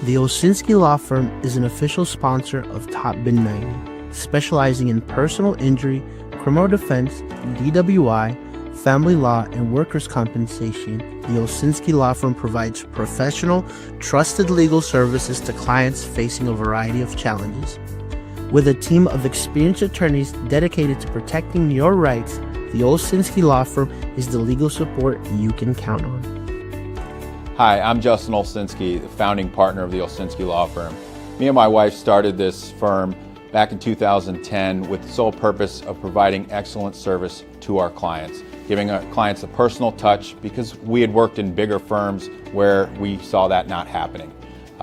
The Olsinski Law Firm is an official sponsor of Top Bin 90, specializing in personal injury, criminal defense, DWI, family law, and workers' compensation. The Olsinski Law Firm provides professional, trusted legal services to clients facing a variety of challenges. With a team of experienced attorneys dedicated to protecting your rights, the Olsinski Law Firm is the legal support you can count on. Hi, I'm Justin Olsinski, the founding partner of the Olsinski Law Firm. Me and my wife started this firm back in 2010 with the sole purpose of providing excellent service to our clients, giving our clients a personal touch because we had worked in bigger firms where we saw that not happening.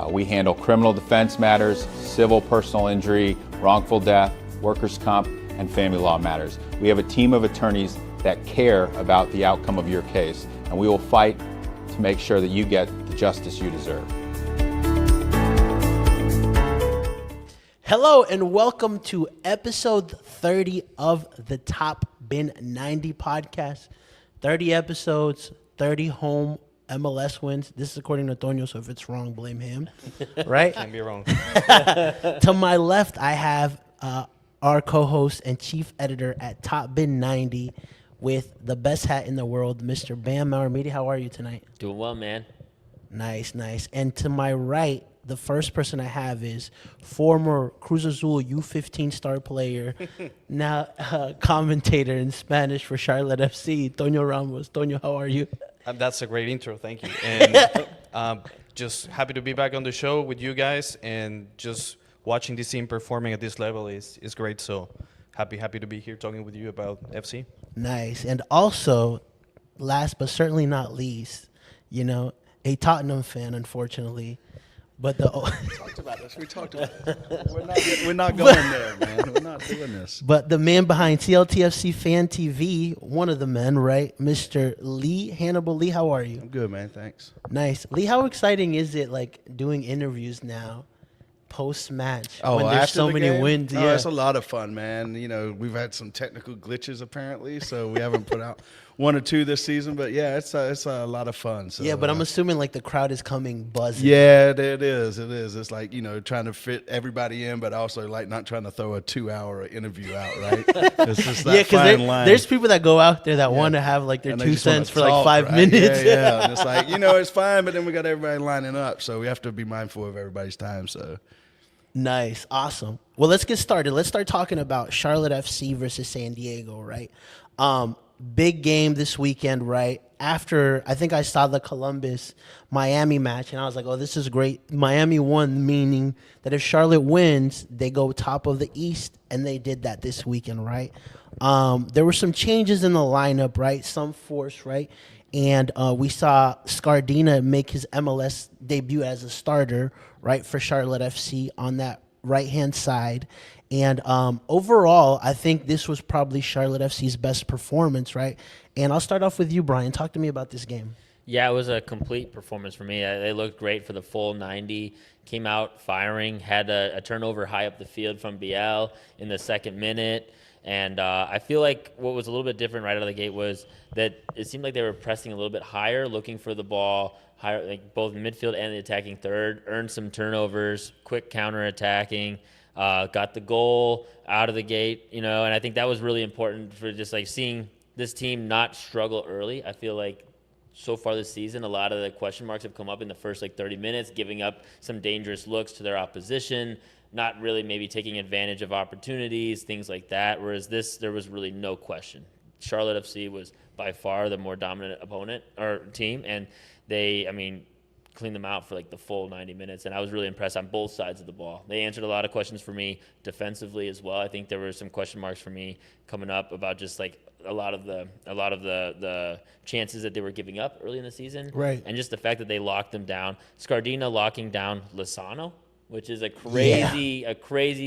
We handle criminal defense matters, civil personal injury, wrongful death, workers' comp, and family law matters. We have a team of attorneys that care about the outcome of your case, and we will fight to make sure that you get the justice you deserve. Hello and welcome to episode 30 of the Top Bin 90 podcast. 30 episodes, 30 home MLS wins. This is according to Toño, so if it's wrong, blame him. Right? Can't be wrong. To my left, I have our co-host and chief editor at Top Bin 90 with the best hat in the world, Mr. Bam Mauramidi. How are you tonight? Doing well, man. Nice. And to my right, the first person I have is former Cruz Azul U15 star player, now commentator in Spanish for Charlotte FC, Toño Ramos. Toño, how are you? That's a great intro. Thank you. And just happy to be back on the show with you guys, and just watching this team performing at this level is great. So happy to be here talking with you about FC. Nice. And also, last but certainly not least, a Tottenham fan, unfortunately. But We talked about this. We're not going there, man. We're not doing this. But the man behind TLTFC Fan TV, one of the men, right? Mr. Lee Hannibal. Lee, how are you? I'm good, man. Thanks. Nice. Lee, how exciting is it, doing interviews now, post-match, when there's after so the many game? wins? Oh, it's a lot of fun, man. We've had some technical glitches apparently, so we haven't put out one or two this season. But yeah, it's a lot of fun. So, yeah, but I'm assuming the crowd is coming buzzing. Yeah, it is. It is. It's trying to fit everybody in, but also not trying to throw a 2-hour interview out, right? It's just that fine line. There's people that go out there that want to have their 2 cents for talk, 5 right? minutes. Yeah. And it's it's fine, but then we got everybody lining up, so we have to be mindful of everybody's time. So. Nice. Awesome. Well, let's get started. Let's start talking about Charlotte FC versus San Diego, right? Big game this weekend, right? After, I think I saw the Columbus-Miami match, and I was like, oh, this is great. Miami won, meaning that if Charlotte wins, they go top of the East, and they did that this weekend, right? There were some changes in the lineup, right? Some force, right? And we saw Scardina make his MLS debut as a starter, right, for Charlotte FC on that right-hand side. And overall, I think this was probably Charlotte FC's best performance, right? And I'll start off with you, Brian. Talk to me about this game. Yeah, it was a complete performance for me. They looked great for the full 90, came out firing, had a turnover high up the field from Biel in the second minute. And I feel like what was a little bit different right out of the gate was that it seemed like they were pressing a little bit higher, looking for the ball, higher, both midfield and the attacking third, earned some turnovers, quick counterattacking, got the goal out of the gate, and I think that was really important for just seeing this team not struggle early. I feel like so far this season, a lot of the question marks have come up in the first 30 minutes, giving up some dangerous looks to their opposition, not really maybe taking advantage of opportunities, things like that. Whereas this, there was really no question. Charlotte FC was by far the more dominant opponent or team, and they, cleaned them out for the full 90 minutes. And I was really impressed on both sides of the ball. They answered a lot of questions for me defensively as well. I think there were some question marks for me coming up about just a lot of the chances that they were giving up early in the season, right? And just the fact that they locked them down. Scardina locking down Lozano, which is a crazy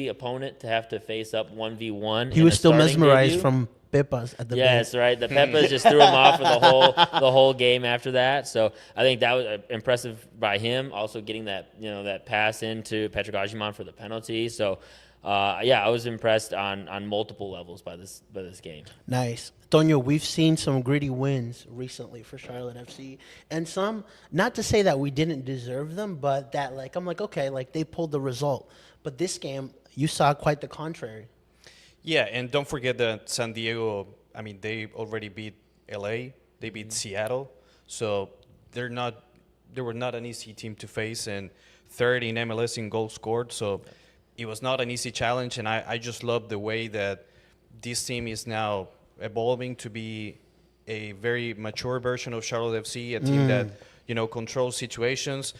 opponent to have to face up 1v1. He was still mesmerized from Pepas at the Yes, right. The Pepas just threw him off for the whole game after that. So I think that was impressive by him. Also getting that that pass into Petrogajimon for the penalty. So I was impressed on multiple levels by this game. Nice. Toño, we've seen some gritty wins recently for Charlotte FC, and some, not to say that we didn't deserve them, but that, like, I'm like, okay, like, they pulled the result. But this game, you saw quite the contrary. Yeah, and don't forget that San Diego, I mean, they already beat LA, they beat Seattle, so they were not an easy team to face, and third in MLS in goals scored, so it was not an easy challenge, and I just love the way that this team is now evolving to be a very mature version of Charlotte FC, a team that, controls situations.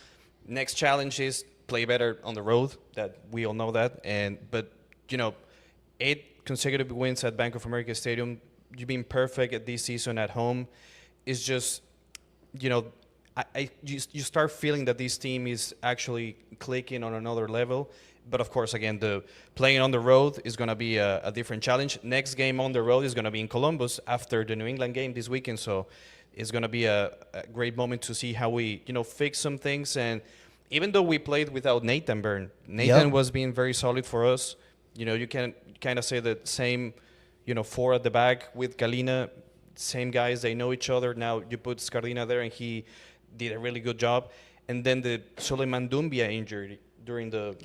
Next challenge is play better on the road, that we all know that, but 8 consecutive wins at Bank of America Stadium, you've been perfect at this season at home. It's just, you start feeling that this team is actually clicking on another level. But of course, again, the playing on the road is going to be a different challenge. Next game on the road is going to be in Columbus after the New England game this weekend. So it's going to be a great moment to see how we, fix some things. And even though we played without Nathan Byrne, Nathan was being very solid for us. You can kind of say the same, 4 at the back with Galina, same guys. They know each other. Now you put Scardina there, and he did a really good job. And then the Suleiman Doumbia injury during the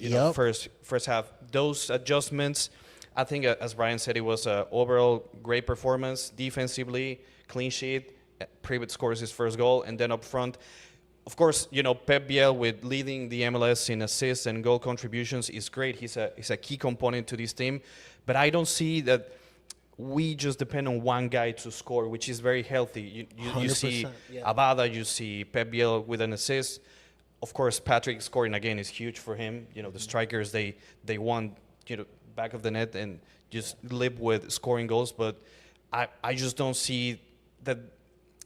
first half. Those adjustments, I think, as Brian said, it was an overall great performance defensively, clean sheet. Privet scores his first goal, and then up front, of course, Pep Biel with leading the MLS in assists and goal contributions is great. He's a key component to this team, but I don't see that we just depend on one guy to score, which is very healthy. You see Abada, you see Pep Biel with an assist. Of course, Patrick scoring again is huge for him. The strikers, they want, back of the net and just live with scoring goals. But I just don't see that.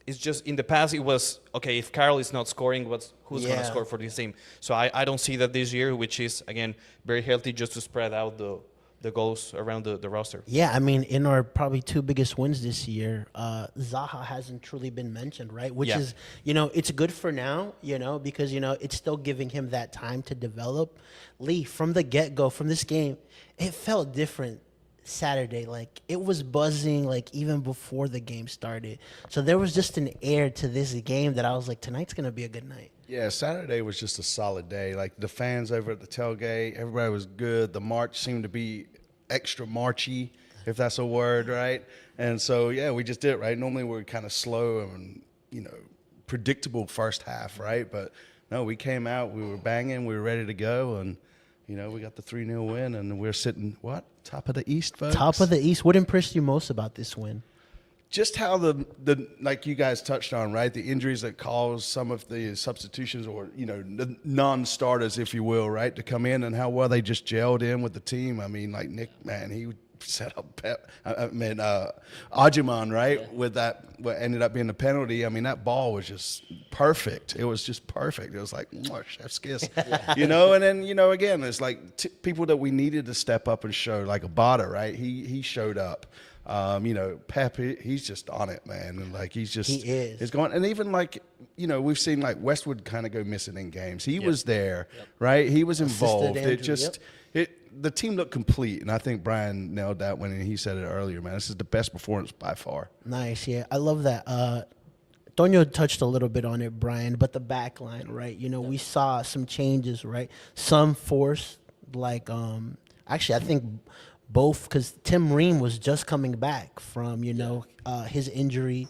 It's just in the past it was, okay, if Carroll is not scoring, who's going to score for this team? So I don't see that this year, which is, again, very healthy just to spread out the goals around the roster. Yeah, I mean, in our probably 2 biggest wins this year, Zaha hasn't truly been mentioned, right? Which is, it's good for now, because, it's still giving him that time to develop. Lee, from the get-go, from this game, it felt different Saturday. Like, it was buzzing, like, even before the game started. So there was just an air to this game that I was like, tonight's going to be a good night. Yeah, Saturday was just a solid day. Like, the fans over at the tailgate, everybody was good. The march seemed to be extra marchy, if that's a word, right? And so, yeah, we just did it, right? Normally we're kind of slow and, predictable first half, right? But, no, we came out, we were banging, we were ready to go, and, we got the 3-0 win, and we're sitting, top of the East, folks? Top of the East. What impressed you most about this win? Just how the like you guys touched on, right? The injuries that caused some of the substitutions or, the non-starters, if you will, right, to come in, and how well they just gelled in with the team. I mean, like Nick, man, he set up Ajiman, right, with that, what ended up being the penalty. I mean, that ball was just perfect. It was just perfect. It was like, chef's kiss, And then, again, it's like people that we needed to step up and show, like Abada, right? He showed up. Pep, he's just on it, man. And like, he is. He's going, and even like, we've seen like Westwood kind of go missing in games. He was there, right? He was involved. The team looked complete. And I think Brian nailed that when he said it earlier, man. This is the best performance by far. Nice. Yeah. I love that. Toño touched a little bit on it, Brian, but the back line, right? We saw some changes, right? Some forced, like, actually, I think both, because Tim Ream was just coming back from, his injury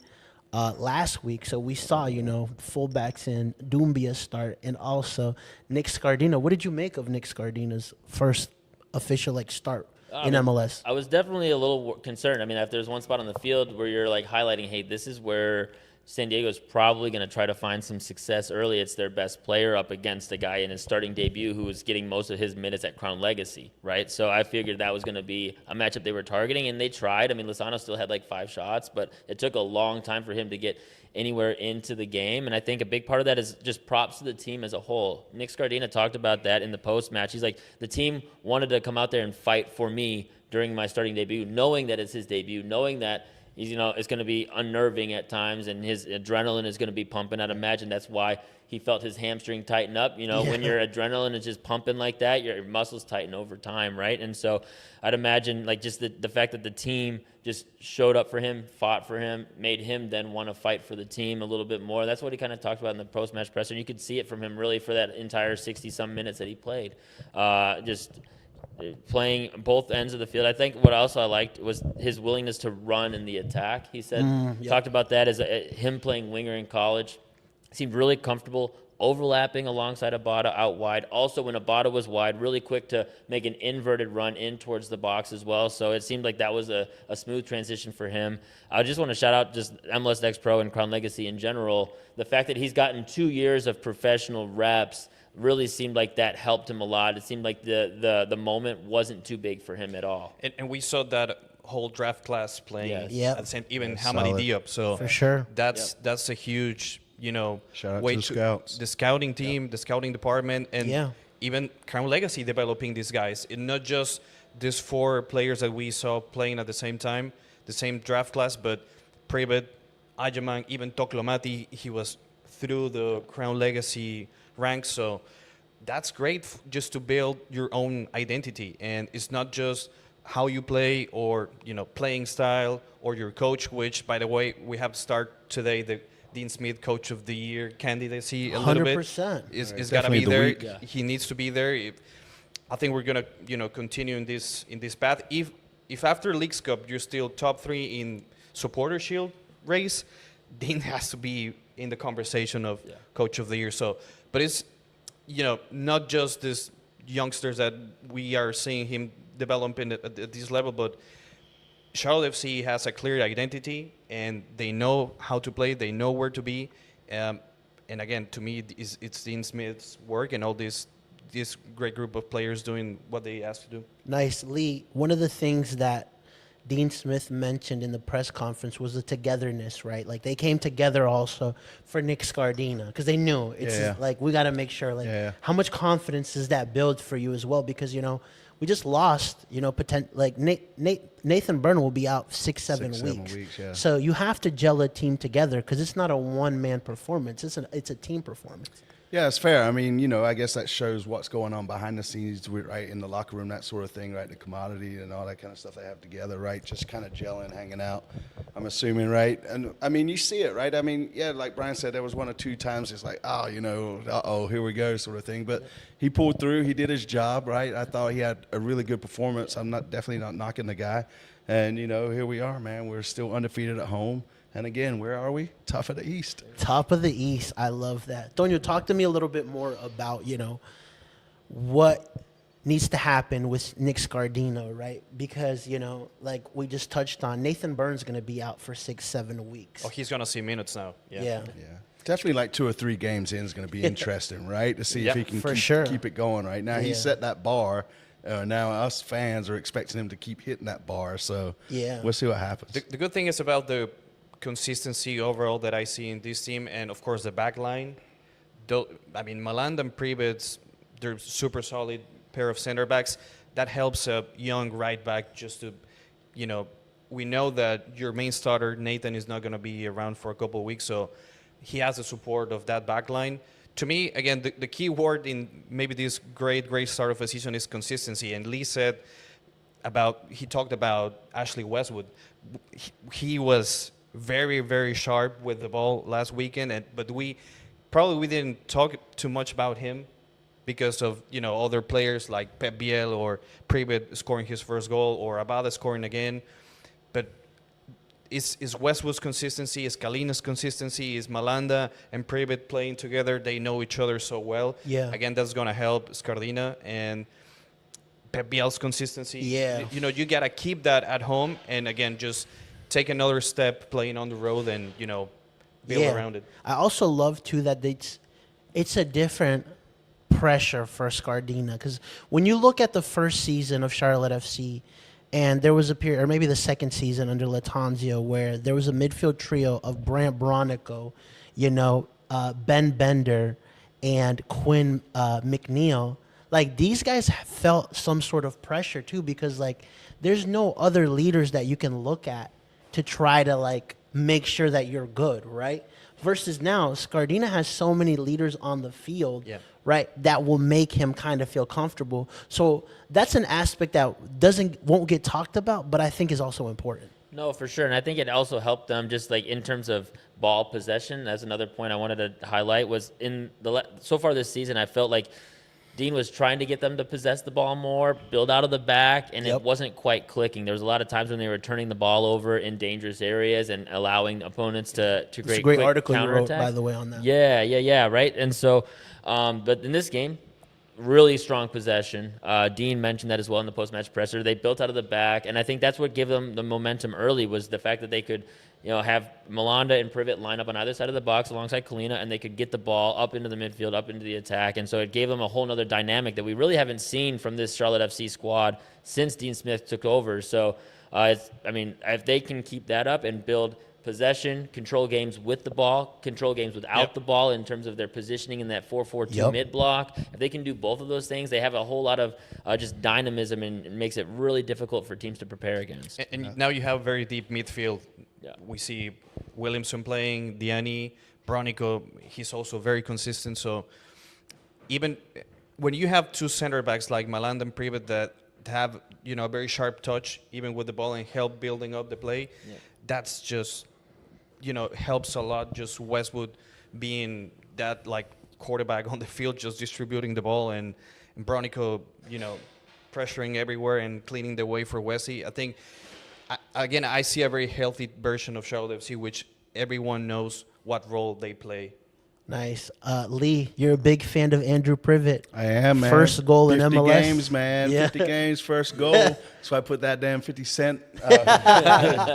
last week. So we saw, fullbacks in Doumbia start, and also Nick Scardina. What did you make of Nick Scardina's first official, start in MLS? I was definitely a little concerned. I mean, if there's one spot on the field where you're, highlighting, hey, this is where San Diego's probably going to try to find some success early. It's their best player up against a guy in his starting debut who was getting most of his minutes at Crown Legacy, right? So I figured that was going to be a matchup they were targeting, and they tried. I mean, Lozano still had 5 shots, but it took a long time for him to get anywhere into the game. And I think a big part of that is just props to the team as a whole. Nick Scardina talked about that in the post-match. He's like, the team wanted to come out there and fight for me during my starting debut, knowing that it's his debut, knowing that he's, it's going to be unnerving at times, and his adrenaline is going to be pumping. I'd imagine that's why he felt his hamstring tighten up. When your adrenaline is just pumping like that, your muscles tighten over time, right? And so I'd imagine like just the fact that the team just showed up for him, fought for him, made him then want to fight for the team a little bit more. That's what he kind of talked about in the post-match presser. You could see it from him really for that entire 60-some minutes that he played. Just playing both ends of the field. I think what else I liked was his willingness to run in the attack. He said, talked about that as him playing winger in college. Seemed really comfortable overlapping alongside Abada out wide. Also, when Abada was wide, really quick to make an inverted run in towards the box as well. So it seemed like that was a smooth transition for him. I just want to shout out just MLS Next Pro and Crown Legacy in general. The fact that he's gotten 2 years of professional reps really seemed like that helped him a lot. It seemed like the moment wasn't too big for him at all. And we saw that whole draft class playing Yes. Yep. at the same, even Yeah, Hamadi solid. Diop. So For sure. that's a huge, Shout out way to the scouts. the scouting team, the scouting department, and Yeah. even Crown Legacy developing these guys. And not just these 4 players that we saw playing at the same time, the same draft class, but Pribet, Ajamang, even Toklomati, he was through the Crown Legacy ranks. So that's great just to build your own identity. And it's not just how you play or, playing style or your coach, which, by the way, we have to start today the Dean Smith Coach of the Year candidacy a little bit. 100%. Is got to Definitely be the there. week. Yeah. He needs to be there. I think we're gonna, continue in this path. If after Leagues Cup you're still top 3 in Supporter Shield race, Dean has to be in the conversation of Coach of the Year. So, but it's not just these youngsters that we are seeing him developing at this level, but Charlotte FC has a clear identity, and they know how to play. They know where to be. And again, to me, it's Dean Smith's work and all this great group of players doing what they asked to do. Nice. Lee, one of the things that Dean Smith mentioned in the press conference was the togetherness, right? Like they came together also for Nick Scardina because they knew it's Yeah. like we got to make sure Yeah. how much confidence does that build for you as well? Because we just lost Nathan Byrne will be out 6-7 6-7 weeks. weeks, yeah. So you have to gel a team together because it's not a one-man performance. It's a team performance. Yeah, it's fair. I mean, I guess that shows what's going on behind the scenes, right, in the locker room, that sort of thing, right, the commodity and all that kind of stuff they have together, right, just kind of gelling, hanging out, I'm assuming, right? And, I mean, you see it, right? I mean, yeah, like Brian said, there was 1 or 2 times it's like, uh-oh, here we go sort of thing. But he pulled through. He did his job, right? I thought he had a really good performance. I'm definitely not knocking the guy. And, here we are, man. We're still undefeated at home. And again, where are we? Top of the East. Top of the East. I love that. Toño, talk to me a little bit more about, what needs to happen with Nick Scardino, right? Because, like we just touched on, Nathan Byrne's going to be out for 6-7 weeks. Oh, he's gonna see minutes now. Yeah. Yeah. Definitely like 2 or 3 games in is going to be interesting, right? To see if he can for sure. keep it going, right? Now, he Yeah. set that bar. Now us fans are expecting him to keep hitting that bar. So Yeah. we'll see what happens. The good thing is about the consistency overall that I see in this team, and of course the back line. Maland and Pribets, they're super solid pair of center backs. That helps a young right back just to, we know that your main starter, Nathan, is not going to be around for a couple of weeks, so he has the support of that back line. To me, again, the key word in maybe this great start of a season is consistency. And Lee he talked about Ashley Westwood. He was very, very sharp with the ball last weekend, but we didn't talk too much about him because of other players like Pep Biel or Pribet scoring his first goal or Abada scoring again. But is Westwood's consistency, is Kalina's consistency, is Malanda and Pribet playing together? They know each other so well. Yeah. Again, that's going to help Scardina and Pep Biel's consistency. Yeah. You got to keep that at home and, again, just take another step playing on the road and, build around it. I also love, too, that it's a different pressure for Scardina because when you look at the first season of Charlotte FC, and there was a period, or maybe the second season under Latanzio, where there was a midfield trio of Brant Bronico, Ben Bender, and Quinn McNeil. Like, these guys felt some sort of pressure, too, because, like, there's no other leaders that you can look at to try to like make sure that you're good, right? Versus now, Scardina has so many leaders on the field, right, that will make him kind of feel comfortable. So that's an aspect that won't get talked about, but I think is also important. No, for sure. And I think it also helped them just like in terms of ball possession. That's another point I wanted to highlight was so far this season, I felt like Dean was trying to get them to possess the ball more, build out of the back, and it wasn't quite clicking. There was a lot of times when they were turning the ball over in dangerous areas and allowing opponents to create It's a great quick article you wrote, counterattack. by the way, on that. Yeah, right? And so, but in this game, really strong possession. Dean mentioned that as well in the post-match presser. They built out of the back, and I think that's what gave them the momentum early was the fact that they could have Malanda and Privet line up on either side of the box alongside Kalina, and they could get the ball up into the midfield, up into the attack. And so it gave them a whole nother dynamic that we really haven't seen from this Charlotte FC squad since Dean Smith took over. So, if they can keep that up and build possession, control games with the ball, control games without the ball in terms of their positioning in that 4-4-2 mid block. If they can do both of those things, they have a whole lot of just dynamism, and it makes it really difficult for teams to prepare against. And now you have very deep midfield. Yeah. We see Williamson playing, Diani, Bronico, he's also very consistent. So even when you have two center backs like Malanda and Privet that have a very sharp touch, even with the ball, and help building up the play, that's just helps a lot. Just Westwood being that like quarterback on the field, just distributing the ball, and Bronico, pressuring everywhere and cleaning the way for Wesley. I think, again, I see a very healthy version of Charlotte FC, which everyone knows what role they play. Nice. Lee, you're a big fan of Andrew Privet. I am, man. First goal in 50 MLS. games, man. Yeah. 50 games, first goal. So I put that damn 50-cent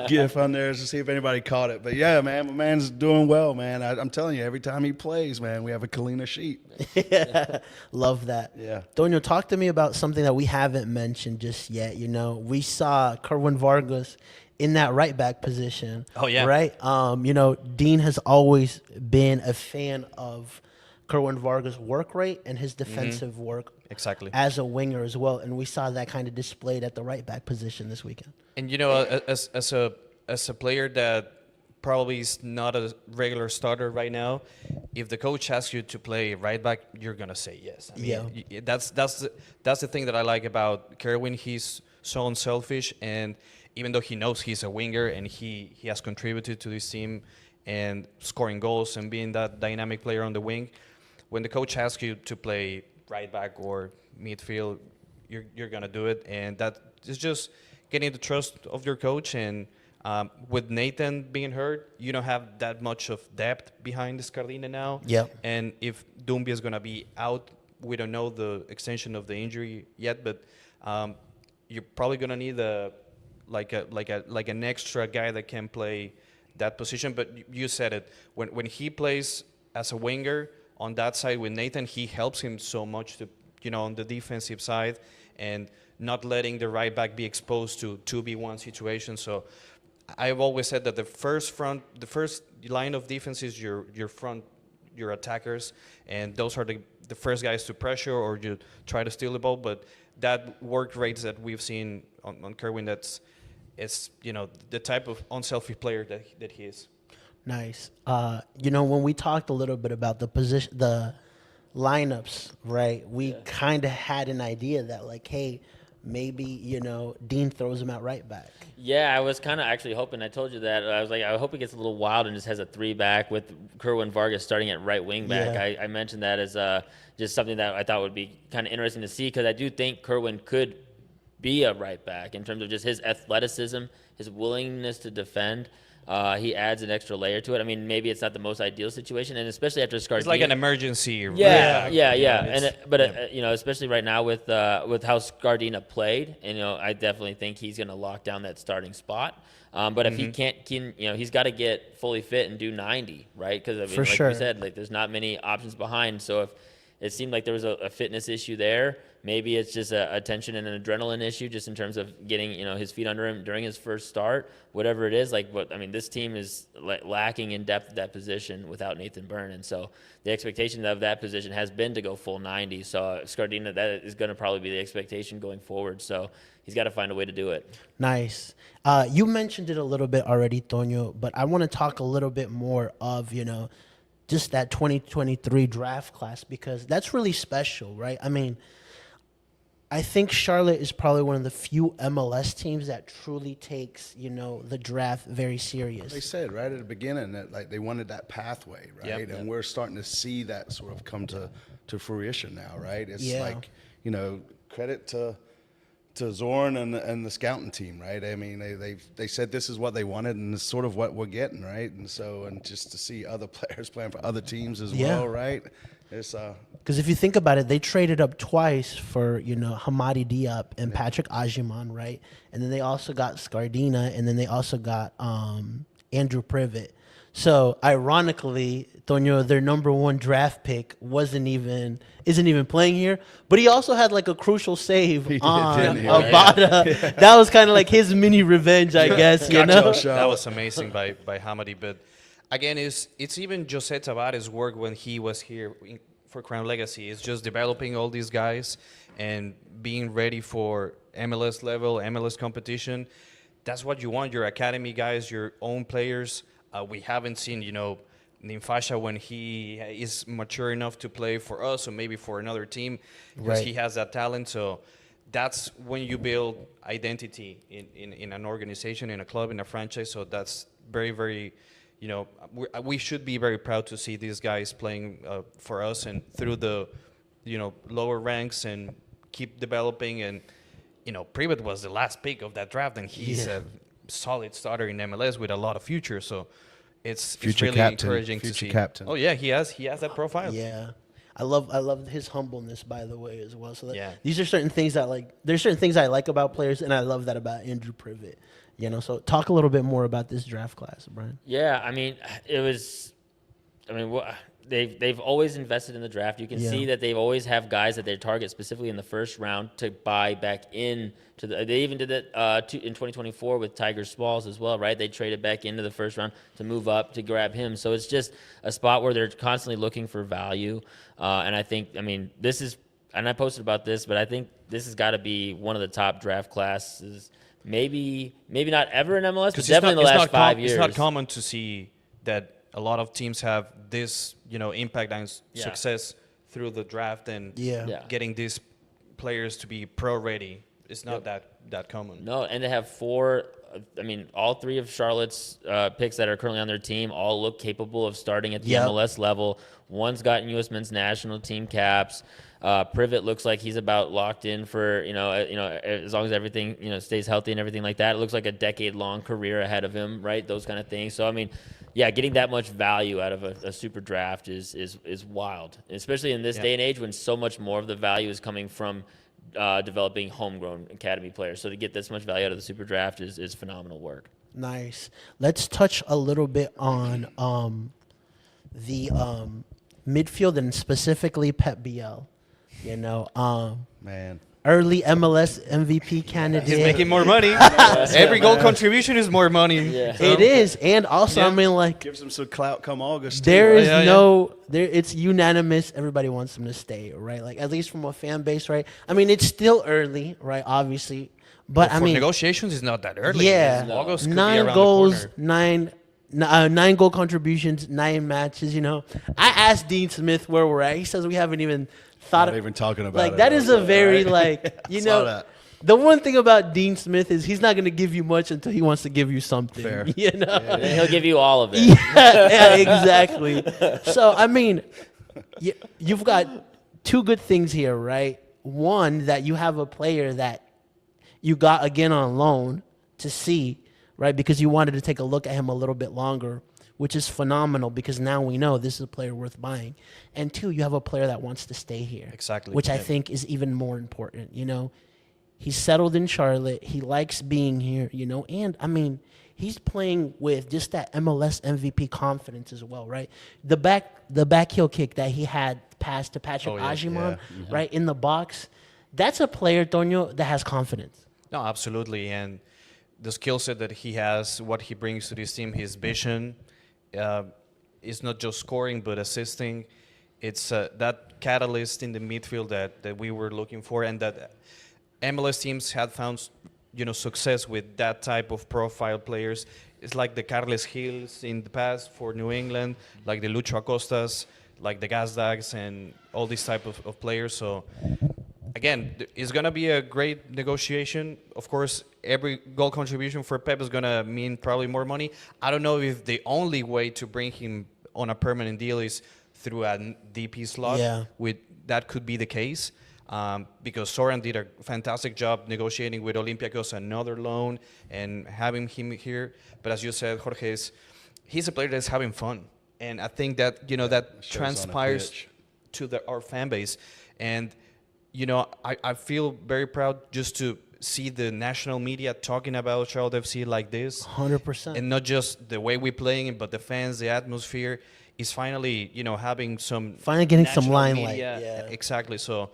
gif on there to see if anybody caught it. But yeah, man, my man's doing well, man. I'm telling you, every time he plays, man, we have a Kalina sheet. Love that. Yeah. Toño, talk to me about something that we haven't mentioned just yet. We saw Kerwin Vargas in that right back position. Oh, yeah. Right? Dean has always been a fan of Kerwin Vargas' work rate and his defensive work Exactly. as a winger as well. And we saw that kind of displayed at the right back position this weekend. And as a player that probably is not a regular starter right now, if the coach asks you to play right back, you're gonna say yes. That's the thing that I like about Kerwin. He's so unselfish, and even though he knows he's a winger and he has contributed to this team and scoring goals and being that dynamic player on the wing, when the coach asks you to play right back or midfield, you're gonna do it, and that is just getting the trust of your coach. And with Nathan being hurt, you don't have that much of depth behind Scardina now. Yep. And if Doumbia is gonna be out, we don't know the extension of the injury yet, but you're probably gonna need an extra guy that can play that position. But you said it, when he plays as a winger on that side with Nathan, he helps him so much to on the defensive side, and not letting the right back be exposed to 2v1 situations. So I've always said that the first line of defense is your attackers, and those are the first guys to pressure or you try to steal the ball. But that work rates that we've seen on Kerwin, it's the type of unselfish player that he is. Nice. When we talked a little bit about the lineups, right? We kind of had an idea that hey, maybe Dean throws him at right back. Yeah, I was kind of actually hoping. I told you that. I was like, I hope it gets a little wild and just has a 3-back with Kerwin Vargas starting at right wing back. Yeah. I mentioned that as just something that I thought would be kind of interesting to see, because I do think Kerwin could be a right back in terms of just his athleticism, his willingness to defend. He adds an extra layer to it. I mean, maybe it's not the most ideal situation, and especially after Scardina. It's like an emergency. Yeah. Especially right now with how Scardina played, and I definitely think he's going to lock down that starting spot. But if he can't, he's got to get fully fit and do 90, right? Because For like sure. we said, there's not many options behind. So if it seemed like there was a fitness issue there, Maybe it's just a tension and an adrenaline issue, just in terms of getting his feet under him during his first start. Whatever it is, this team is lacking in depth at that position without Nathan Byrne, and so the expectation of that position has been to go full 90. So Scardina, that is going to probably be the expectation going forward. So he's got to find a way to do it. Nice. You mentioned it a little bit already, Toño, but I want to talk a little bit more of, just that 2023 draft class, because that's really special, right? I mean, I think Charlotte is probably one of the few MLS teams that truly takes, the draft very serious. They said right at the beginning that they wanted that pathway, right? Yep. And we're starting to see that sort of come to fruition now, right? It's Yeah. Credit to Zorn and the scouting team, right? I mean, they said this is what they wanted, and it's sort of what we're getting, right? And just to see other players playing for other teams as well, right? It's because if you think about it, they traded up twice for Hamadi Diop and Patrick Ajiman, right? And then they also got Scardina, and then they also got Andrew Privet. So ironically, Toño, their number one draft pick isn't even playing here, but he also had like a crucial save on Abada. That was kind of like his mini revenge, I guess. That was amazing by Hamadi. But again, it's even Jose Tavares' work when he was here for Crown Legacy. It's just developing all these guys and being ready for MLS level, MLS competition. That's what you want, your academy guys, your own players. We haven't seen, Ninfasha when he is mature enough to play for us or maybe for another team, because he has that talent. So that's when you build identity in an organization, in a club, in a franchise. So that's very, very, we should be very proud to see these guys playing for us and through the, lower ranks, and keep developing. And, Privet was the last pick of that draft, and he's a solid starter in MLS with a lot of future. So it's really captain, encouraging to future see. captain. Oh yeah, he has that profile. Yeah. I love his humbleness, by the way, as well. So these are certain things there's certain things I like about players, and I love that about Andrew Privet. So talk a little bit more about this draft class, Brian. Yeah, they've always invested in the draft. You can see that they've always have guys that they target specifically in the first round to buy back in. They even did that in 2024 with Tiger Smalls as well, right? They traded back into the first round to move up to grab him. So it's just a spot where they're constantly looking for value. And I think, this is, and I posted about this, but I think this has got to be one of the top draft classes. Maybe not ever in MLS, but definitely in the last 5 years. It's not common to see that a lot of teams have this, impact and success through the draft and getting these players to be pro ready. It's not that common. No, and they have four. All three of Charlotte's picks that are currently on their team all look capable of starting at the MLS level. One's gotten U.S. men's national team caps. Privet looks like he's about locked in for as long as everything stays healthy and everything like that. It looks like a decade-long career ahead of him, right? Those kind of things. So getting that much value out of a super draft is wild, especially in this day and age when so much more of the value is coming from developing homegrown academy players. So to get this much value out of the super draft is phenomenal work. Nice. Let's touch a little bit on the midfield, and specifically Pep Biel. Man. Early MLS MVP candidate. He's making more money. Every goal contribution is more money. Yeah. It is. And also, Gives him some clout come August. There is it's unanimous. Everybody wants him to stay, right? Like, at least from a fan base, right? It's still early, right? Obviously. But for negotiations, it's not that early. Yeah. August could be 9 around goals, the corner. 9 goal contributions, 9 matches, I asked Dean Smith where we're at. He says we haven't even thought Not even talking about like it. that is a very That. The one thing about Dean Smith is he's not going to give you much until he wants to give you something. Fair. And he'll give you all of it. Yeah, exactly. So you've got two good things here, right? One, that you have a player that you got again on loan to see, right? Because you wanted to take a look at him a little bit longer, which is phenomenal because now we know this is a player worth buying. And two, you have a player that wants to stay here. Exactly. Which I think is even more important, He's settled in Charlotte. He likes being here, and he's playing with just that MLS MVP confidence as well, right? The back heel kick that he had passed to Patrick Ajiman, right, in the box, That's a player, Toño, that has confidence. No, absolutely. And the skill set that he has, what he brings to this team, his vision, is not just scoring but assisting. It's that catalyst in the midfield that we were looking for, and that MLS teams had found, success with that type of profile players. It's like the Carles Hills in the past for New England, like the Lucho Acostas, like the Gazdags, and all these type of players. So again, it's going to be a great negotiation. Of course, every goal contribution for Pep is going to mean probably more money. I don't know if the only way to bring him on a permanent deal is through a DP slot. Yeah. That could be the case, because Soran did a fantastic job negotiating with Olympiacos another loan and having him here. But as you said, Jorge, he's a player that's having fun. And I think that, that transpires to our fan base. And I feel very proud just to see the national media talking about Charlotte FC like this. 100%. And not just the way we're playing it, but the fans, the atmosphere is finally, having some... Finally getting some national limelight. media. Yeah. Exactly. So,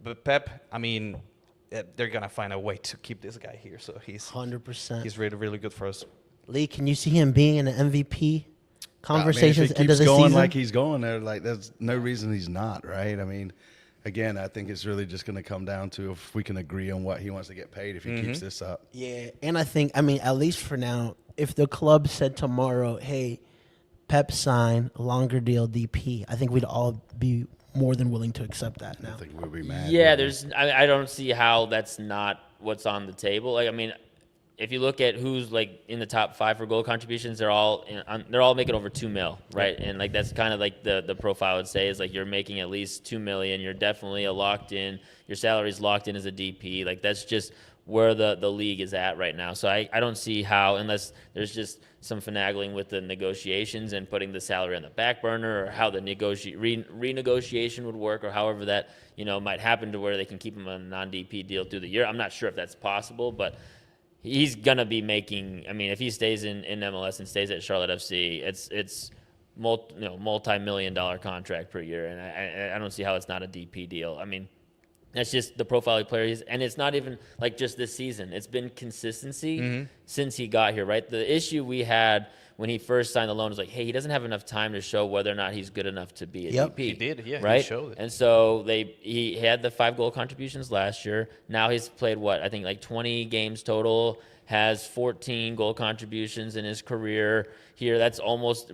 but Pep, they're going to find a way to keep this guy here. So he's 100%. really, really good for us. Lee, can you see him being in the MVP conversations if end he of keeps the going season? like he's going there, like there's no reason he's not, right? Again, I think it's really just going to come down to if we can agree on what he wants to get paid if he keeps this up. Yeah, and I think, at least for now, if the club said tomorrow, hey, Pep sign a longer deal DP, I think we'd all be more than willing to accept that now. I think we'll be mad. Yeah, I don't see how that's not what's on the table. If you look at who's in the top 5 for goal contributions, they're all making over $2 million, right? And that's kind of the profile would say is you're making at least $2 million. You're definitely your salary's locked in as a DP. That's just where the league is at right now. So I don't see how, unless there's just some finagling with the negotiations and putting the salary on the back burner, or how the renegotiation would work, or however that might happen to where they can keep him on a non-DP deal through the year. I'm not sure if that's possible, but he's gonna be making. If he stays in MLS and stays at Charlotte FC, it's multi-million-dollar contract per year, and I don't see how it's not a DP deal. That's just the profile of player he's, and it's not even just this season. It's been consistency since he got here, right? The issue we had when he first signed the loan was hey, he doesn't have enough time to show whether or not he's good enough to be a DP. He did, yeah, right? he showed it. And so he had the 5 goal contributions last year. Now he's played 20 games total, has 14 goal contributions in his career here. That's almost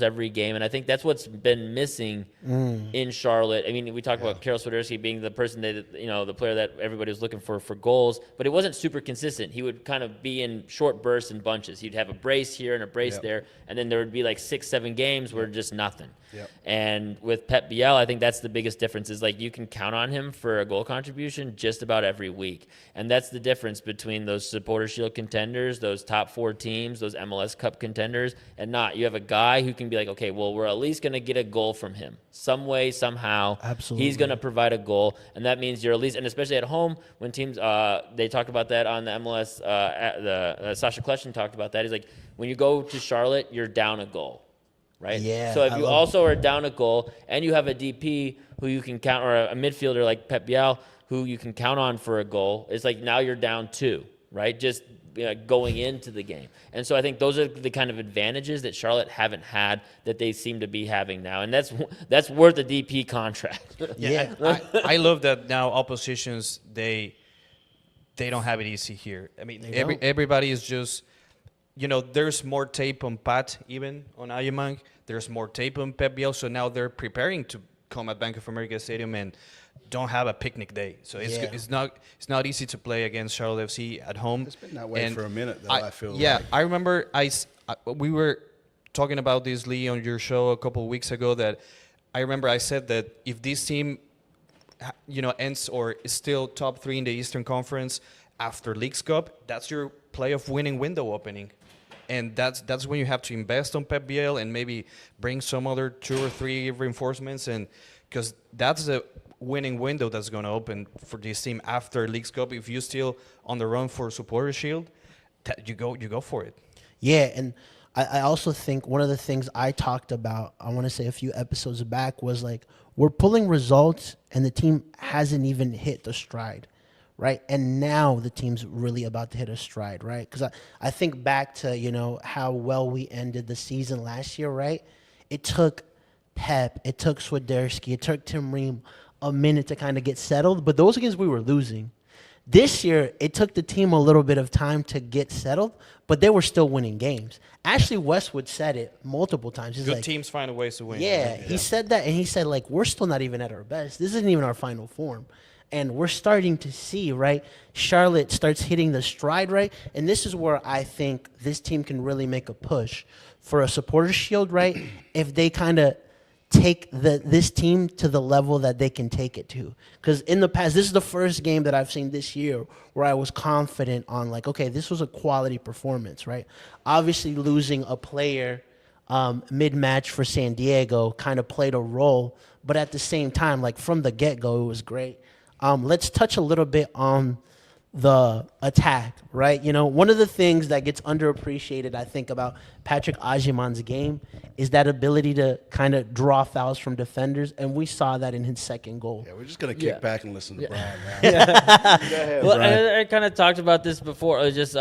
every game. And I think that's what's been missing in Charlotte. We talked about Karol Swiderski being the person that, the player that everybody was looking for goals, but it wasn't super consistent. He would kind of be in short bursts and bunches. He'd have a brace here and a brace there, and then there would be 6-7 games where just nothing. Yep. And with Pep Biel, I think that's the biggest difference is you can count on him for a goal contribution just about every week. And that's the difference between those Supporter Shield contenders, those top 4 teams, those MLS Cup contenders, and not. You have a guy who can be okay, well, we're at least going to get a goal from him. Some way, somehow. Absolutely. He's going to provide a goal. And that means you're at least, and especially at home, when teams, they talked about that on the MLS, Sasha Kleshin talked about that. He's when you go to Charlotte, you're down a goal. Right? Yeah, so if you also are down a goal and you have a DP who you can count, or a midfielder like Pep Biel who you can count on for a goal, it's now you're down 2, right? Just going into the game. And so I think those are the kind of advantages that Charlotte haven't had that they seem to be having now. And that's worth a DP contract. Yeah. I love that now oppositions, they don't have it easy here. Everybody is just, there's more tape on Pat, even on Ayumang. There's more tape on Pep Biel, so now they're preparing to come at Bank of America Stadium and don't have a picnic day. So it's not easy to play against Charlotte FC at home. It's been that way for a minute, though, I feel I remember we were talking about this, Lee, on your show a couple of weeks ago, that I remember I said that if this team ends or is still top 3 in the Eastern Conference after Leagues Cup, that's your playoff winning window opening. And that's when you have to invest on Pep Biel and maybe bring some other 2 or 3 reinforcements, and because that's a winning window that's going to open for this team after Leagues Cup. If you're still on the run for Supporter Shield, you go for it. Yeah, and I also think one of the things I talked about, I want to say a few episodes back, was like we're pulling results and the team hasn't even hit the stride, right? And now the team's really about to hit a stride, right? Because I think back to, how well we ended the season last year, right? It took Pep, it took Swiderski, it took Tim Ream a minute to kind of get settled, but those games we were losing. This year, it took the team a little bit of time to get settled, but they were still winning games. Ashley Westwood said it multiple times. He's Good like, teams find ways to win. yeah, he said that, and he said, like, we're still not even at our best. This isn't even our final form. And we're starting to see, right, Charlotte starts hitting the stride, right? And this is where I think this team can really make a push for a supporter shield, right? If they kind of take this team to the level that they can take it to. Because in the past, this is the first game that I've seen this year where I was confident on, like, okay, this was a quality performance, right? Obviously, losing a player mid-match for San Diego kind of played a role, but at the same time, like, from the get-go, it was great. Let's touch a little bit on the attack, right? One of the things that gets underappreciated, I think, about Patrick Ajiman's game is that ability to kind of draw fouls from defenders, and we saw that in his second goal. Yeah, we're just going to kick back and listen to Brian now. Go ahead, Well, Brian. I kind of talked about this before. It was just,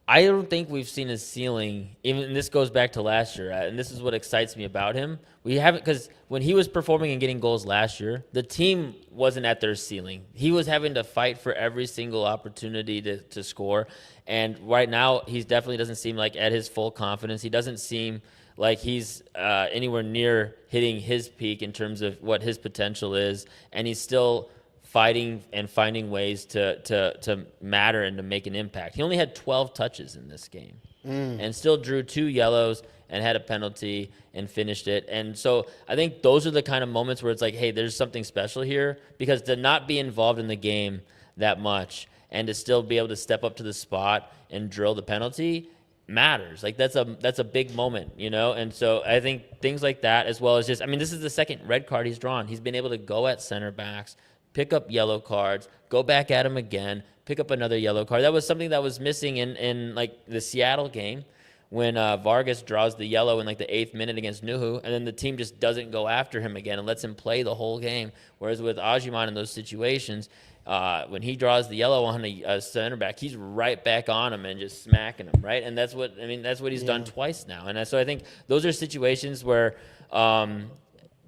I don't think we've seen his ceiling. Even and this goes back to last year, and this is what excites me about him. We haven't, because when he was performing and getting goals last year, the team wasn't at their ceiling. He was having to fight for every single opportunity to score, and right now he definitely doesn't seem like at his full confidence. He doesn't seem like he's anywhere near hitting his peak in terms of what his potential is, and he's still fighting and finding ways to matter and to make an impact. He only had 12 touches in this game and still drew 2 yellows and had a penalty and finished it. And so I think those are the kind of moments where it's like, hey, there's something special here, because to not be involved in the game that much and to still be able to step up to the spot and drill the penalty matters. Like that's a big moment, And so I think things like that, as well as just, this is the second red card he's drawn. He's been able to go at center backs, pick up yellow cards, go back at him again, pick up another yellow card. That was something that was missing in like the Seattle game when Vargas draws the yellow in like the 8th minute against Nuhu, and then the team just doesn't go after him again and lets him play the whole game. Whereas with Ajiman in those situations, when he draws the yellow on a center back, he's right back on him and just smacking him, right? And that's what he's done twice now. And so I think those are situations where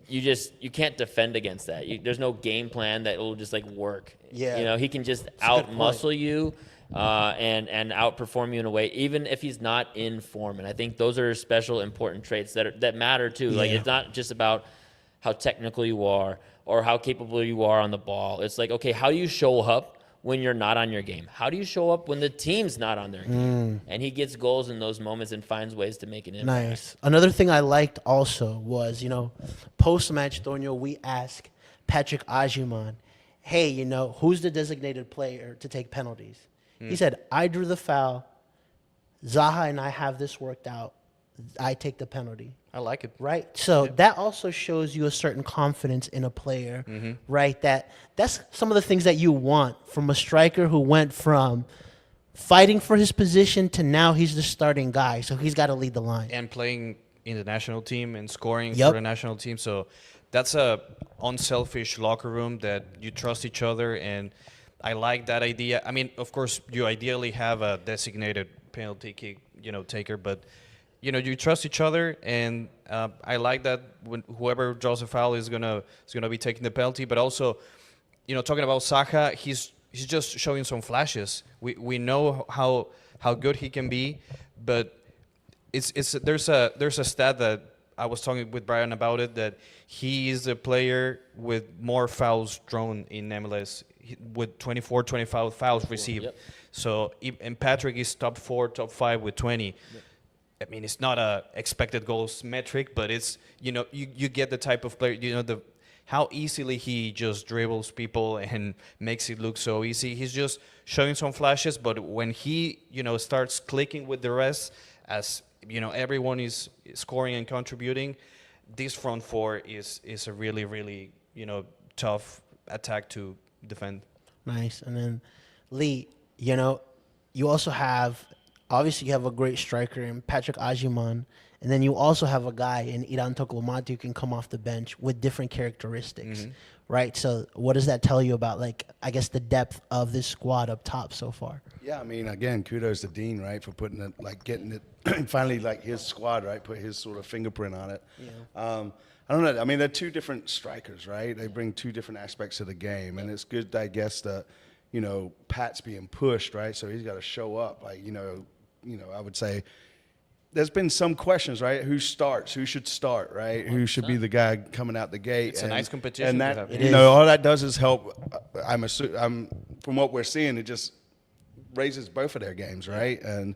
you can't defend against that. There's no game plan that will just like work. Yeah. He can just out-muscle you and outperform you in a way, even if he's not in form. And I think those are special, important traits that matter too. Like it's not just about how technical you are or how capable you are on the ball. It's like, okay, how do you show up when you're not on your game? How do you show up when the team's not on their game? And he gets goals in those moments and finds ways to make an impact. Nice. Another thing I liked also was, post-match, Toño, we asked Patrick Ajiman, hey, who's the designated player to take penalties? He said, I drew the foul. Zaha and I have this worked out. I take the penalty. I like it. Right? So that also shows you a certain confidence in a player, right? That's some of the things that you want from a striker who went from fighting for his position to now he's the starting guy. So he's got to lead the line. And playing in the national team and scoring for the national team. So that's a unselfish locker room that you trust each other, and I like that idea. Of course, you ideally have a designated penalty kick, taker, but you trust each other, and I like that when whoever draws a foul is gonna be taking the penalty. But also, talking about Saha, he's just showing some flashes. We know how good he can be, but there's a stat that I was talking with Brian about it, that he is a player with more fouls drawn in MLS with 24, 25 fouls received. Yep. So, and Patrick is top 4, top 5 with 20. Yep. It's not a expected goals metric, but it's, you get the type of player, how easily he just dribbles people and makes it look so easy. He's just showing some flashes, but when he, starts clicking with the rest, as, everyone is scoring and contributing, this front four is a really, really, tough attack to defend. Nice. And then, Lee, you also have obviously you have a great striker in Patrick Ajiman, and then you also have a guy in Iran Toklomati who can come off the bench with different characteristics, right? So what does that tell you about, like, I guess the depth of this squad up top so far? Yeah, I mean, again, kudos to Dean, right, for putting it, like, getting it, finally, like, his squad, right, put his sort of fingerprint on it. Yeah. I don't know. I mean, they're two different strikers, right? They bring two different aspects to the game, and it's good, I guess, that, you know, Pat's being pushed, right? So he's got to show up. Like, you know, I would say there's been some questions, right? Who starts? Who should start, right? 100%. Who should be the guy coming out the gate? It's a nice competition. And to that, have. you know, all that does is help. I'm from what we're seeing, it just raises both of their games, right? And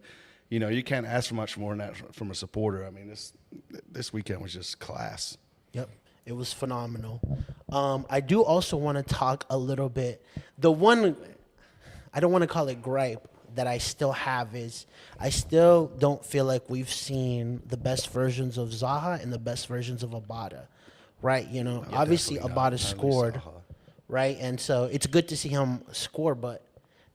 you know, you can't ask for much more than that from a supporter. I mean, this weekend was just class. Yep, it was phenomenal. I do also want to talk a little bit. The one, I don't want to call it gripe, that I still have is I still don't feel like we've seen the best versions of Zaha and the best versions of Abada, right? You know, obviously Abada scored, right? And so it's good to see him score, but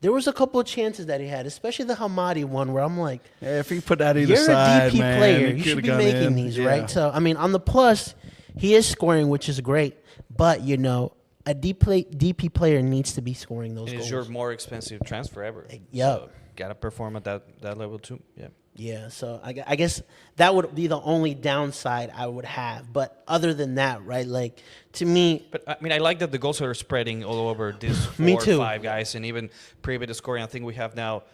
there was a couple of chances that he had, especially the Hamadi one where I'm like, yeah, if he put that either you're side, a DP man, player. You should be making these, right? So, I mean, on the plus, he is scoring, which is great. But, you know, a DP player needs to be scoring those goals. It's your more expensive transfer ever. Yeah. So, got to perform at that level too. Yeah. Yeah, so I guess that would be the only downside I would have. But other than that, right, like, to me... But, I mean, I like that the goals are spreading all over these 4 Me or too. 5 guys. And even private to scoring, I think we have now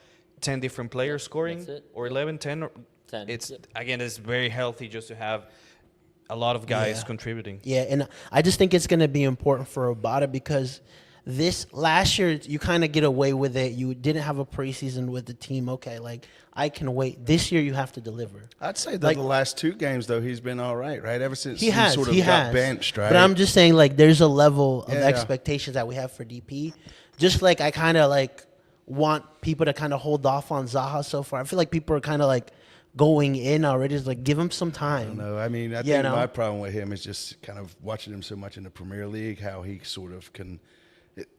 10 different players scoring. That's it. Or 11, 10. Or 10. It's, again, it's very healthy just to have a lot of guys contributing. Yeah, and I just think it's going to be important for Abada because... This last year, you kind of get away with it. You didn't have a preseason with the team. Okay, like, I can wait. This year, you have to deliver. I'd say that the last 2 games, though, he's been all right, right? Ever since he sort of got benched, right? But I'm just saying, like, there's a level of expectations that we have for DP. Just like I kind of, like, want people to kind of hold off on Zaha so far. I feel like people are kind of, like, going in already. It's like, give him some time. No, I mean, I think my problem with him is just kind of watching him so much in the Premier League, how he sort of can –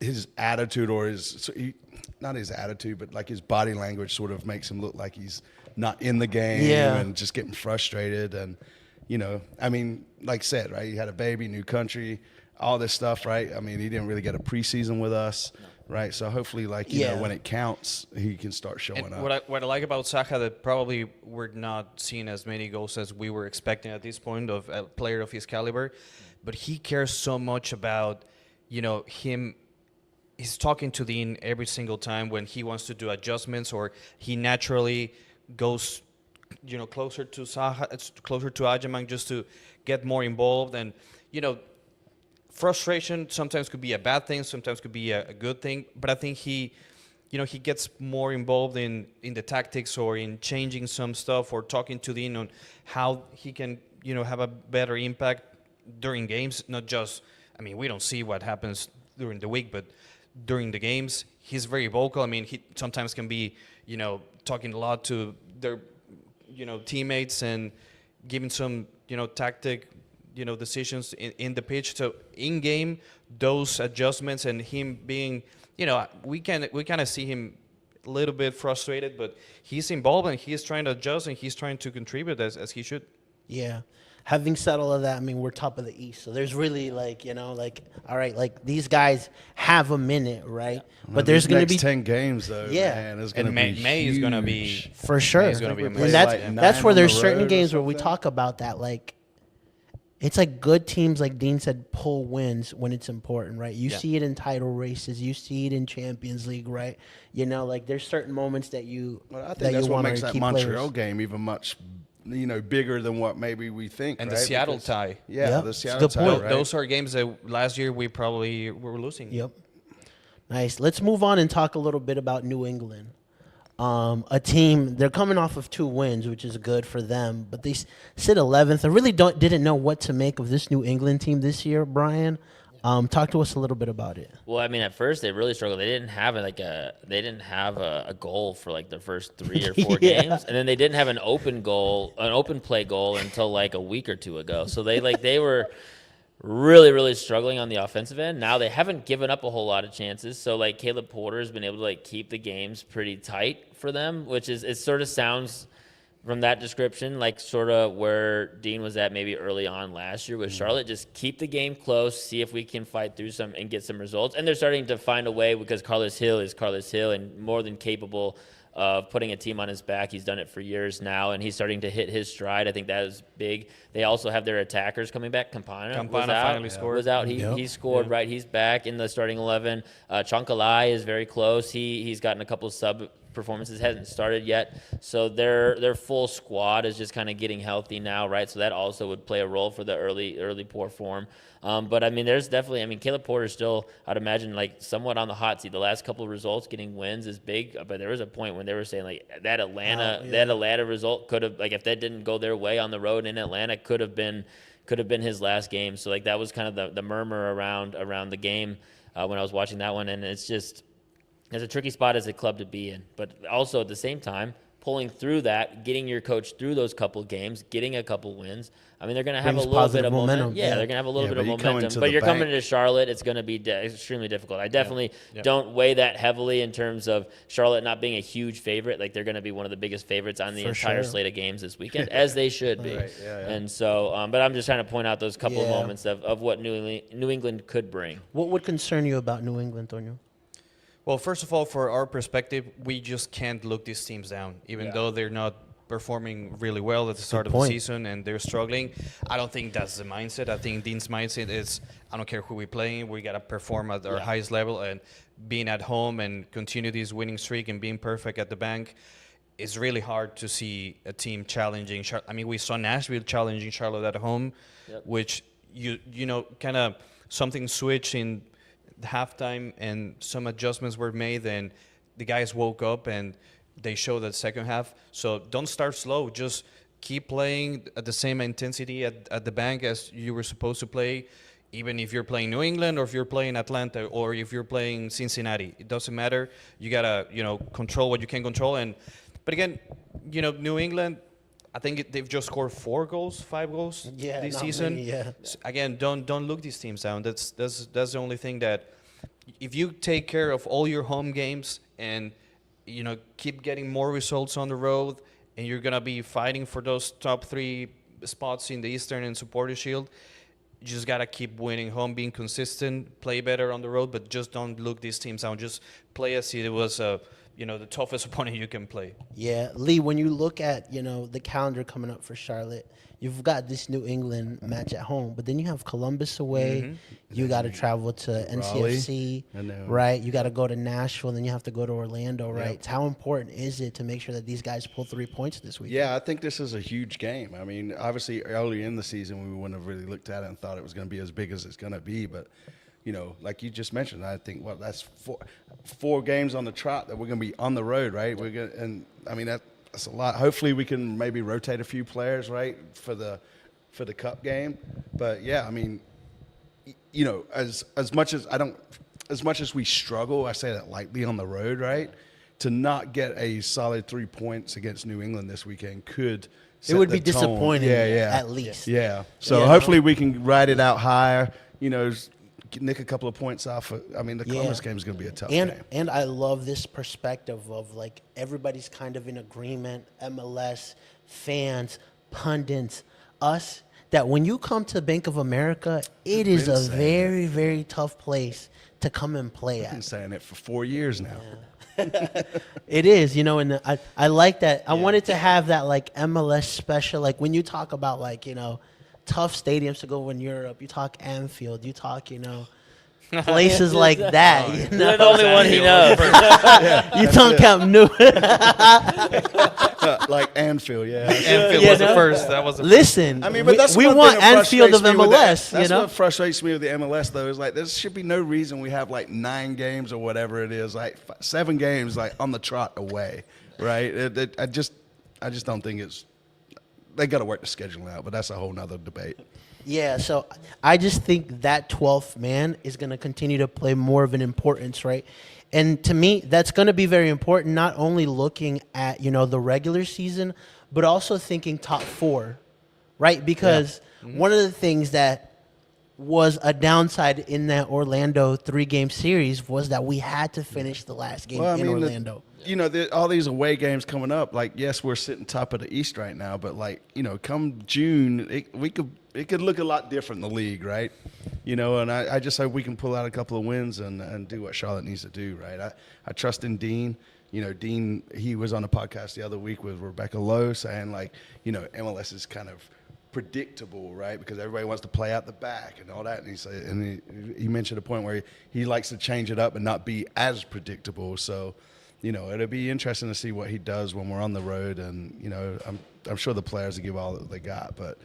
his attitude or not his attitude, but like his body language sort of makes him look like he's not in the game and just getting frustrated. And, you know, I mean, like I said, right, he had a baby, new country, all this stuff, right? I mean, he didn't really get a preseason with us, right? So hopefully, like, you know, when it counts, he can start showing up. What I like about Zaha, that probably we're not seeing as many goals as we were expecting at this point of a player of his caliber, but he cares so much about, you know, him. He's talking to Dean every single time when he wants to do adjustments, or he naturally goes, you know, closer to Zaha, closer to Ajaman, just to get more involved. And, you know, frustration sometimes could be a bad thing, sometimes could be a good thing. But I think he gets more involved in the tactics or in changing some stuff or talking to Dean on how he can, you know, have a better impact during games. Not just, I mean, we don't see what happens during the week, but during the games, he's very vocal. I mean, he sometimes can be, you know, talking a lot to their, you know, teammates and giving some, you know, tactic, you know, decisions in the pitch. So in game, those adjustments and him being, you know, we kind of see him a little bit frustrated, but he's involved and he's trying to adjust and he's trying to contribute as he should. Yeah. Having said all of that, I mean, we're top of the East. So there's really, like, you know, like, all right, like, these guys have a minute, right? But there's going to be 10 games, though. Yeah. Man, it's gonna and be May is going to be huge. for sure. May is going to be And amazing. that's where there's certain road or games where we something. talk about that, like, it's like good teams, like Dean said, pull wins when it's important, right? You see it in title races, you see it in Champions League, right? You know, like, there's certain moments that you Well, I think that that's you what want makes to that keep Montreal players. game even much, you know, bigger than what maybe we think. And right? the Seattle Because- tie. Yeah, Yep. the It's a Seattle good tie, point. right? Those are games that last year we probably were losing. Yep. Nice. Let's move on and talk a little bit about New England. A team, they're coming off of 2 wins, which is good for them, but they sit 11th. I really didn't know what to make of this New England team this year, Brian. Talk to us a little bit about it. Well, I mean, at first they really struggled. They didn't have a goal for like the first 3 or 4 games, and then they didn't have an open play goal until like a week or 2 ago. So they were really, really struggling on the offensive end. Now they haven't given up a whole lot of chances. So, like, Caleb Porter has been able to, like, keep the games pretty tight for them, which is, it sort of sounds from that description like sort of where Dean was at maybe early on last year with Charlotte. Just keep the game close, see if we can fight through some and get some results. And they're starting to find a way because Carlos Hill is Carlos Hill and more than capable of putting a team on his back. He's done it for years now, and he's starting to hit his stride. I think that is big. They also have their attackers coming back. Campana finally scored. Was out. He scored, right? He's back in the starting 11. Chonkalai is very close. He's gotten a couple of sub performances, hasn't started yet. So their full squad is just kind of getting healthy now, right? So that also would play a role for the early poor form. But I mean, there's definitely, I mean, Caleb Porter is still, I'd imagine, like somewhat on the hot seat. The last couple of results, getting wins is big. But there was a point when they were saying like that Atlanta result could have, like, if that didn't go their way on the road in Atlanta, could have been his last game. So like that was kind of the murmur around the game when I was watching that one. And it's a tricky spot as a club to be in. But also at the same time, pulling through that, getting your coach through those couple games, getting a couple wins. I mean, they're going to have a little bit of momentum. Yeah, they're going to have a little bit of momentum. But you're coming into Charlotte, it's going to be extremely difficult. I definitely don't weigh that heavily in terms of Charlotte not being a huge favorite. Like, they're going to be one of the biggest favorites on the entire slate of games this weekend, as they should be. Right. And so, but I'm just trying to point out those couple of moments of what New England could bring. What would concern you about New England, Toño? Well, first of all, for our perspective, we just can't look these teams down, even though they're not performing really well at the start of the season and they're struggling. I don't think that's the mindset. I think Dean's mindset is, I don't care who we're playing, we got to perform at our highest level, and being at home and continue this winning streak and being perfect at the bank. It's really hard to see a team challenging. I mean, we saw Nashville challenging Charlotte at home, which, you know, kind of something switched in halftime and some adjustments were made, and the guys woke up and they showed that second half. So don't start slow. Just keep playing at the same intensity at the bank as you were supposed to play, even if you're playing New England or if you're playing Atlanta or if you're playing Cincinnati. It doesn't matter. You got to, you know, control what you can control. But again, you know, New England, I think they've just scored 5 goals this season. Many, So again, don't look these teams down. That's the only thing that, if you take care of all your home games and, you know, keep getting more results on the road, and you're gonna be fighting for those top 3 spots in the Eastern and Supporter Shield, you just gotta keep winning home, being consistent, play better on the road, but just don't look these teams down. Just play as if it was you know, the toughest opponent you can play. Yeah, Lee, when you look at, you know, the calendar coming up for Charlotte, you've got this New England match at home, but then you have Columbus away. You got to travel to NCFC, right? You got to go to Nashville, and then you have to go to Orlando, right? How important is it to make sure that these guys pull 3 points this week? Yeah, I think this is a huge game. I mean, obviously, early in the season, we wouldn't have really looked at it and thought it was going to be as big as it's going to be, but you know, like you just mentioned, I think that's four games on the trot that we're going to be on the road, right? We're going, and I mean that's a lot. Hopefully, we can maybe rotate a few players, right, for the cup game. But yeah, I mean, you know, as much as we struggle, I say that lightly on the road, right? To not get a solid 3 points against New England this weekend could. It would be disappointing, at least. Yeah. So hopefully we can ride it out higher. You know, nick a couple of points off. I mean, the Columbus game is going to be a tough game. And I love this perspective of, like, everybody's kind of in agreement, MLS, fans, pundits, us, that when you come to Bank of America, it is a very, very tough place to come and play at. I've been saying it for 4 years now. It is, you know, and I like that. I wanted to have that, like, MLS special. Like, when you talk about, like, you know, tough stadiums to go in Europe, you talk Anfield, you talk, you know, places like that. You know? You're the only one he knows. You talk Camp Nou. Like Anfield, Anfield was the first. That was the Listen, I mean, but that's we want Anfield of MLS. That's you know? what frustrates me with the MLS, though, is like there should be no reason we have like 9 games or whatever it is, like 7 games like on the trot away, right? I just don't think it's. They got to work the scheduling out, but that's a whole nother debate. Yeah, so I just think that 12th man is going to continue to play more of an importance, right? And to me, that's going to be very important, not only looking at, you know, the regular season, but also thinking top 4, right? Because one of the things that was a downside in that Orlando 3-game series was that we had to finish the last game in Orlando. All these away games coming up, like, yes, we're sitting top of the East right now, but, like, come June, it could look a lot different in the league, right? And I just hope we can pull out a couple of wins and do what Charlotte needs to do, right? I trust in Dean. Dean, he was on a podcast the other week with Rebecca Lowe saying, like, MLS is kind of predictable, right? Because everybody wants to play out the back and all that. And he mentioned a point where he likes to change it up and not be as predictable. So, it'll be interesting to see what he does when we're on the road. And, I'm sure the players will give all that they got. But,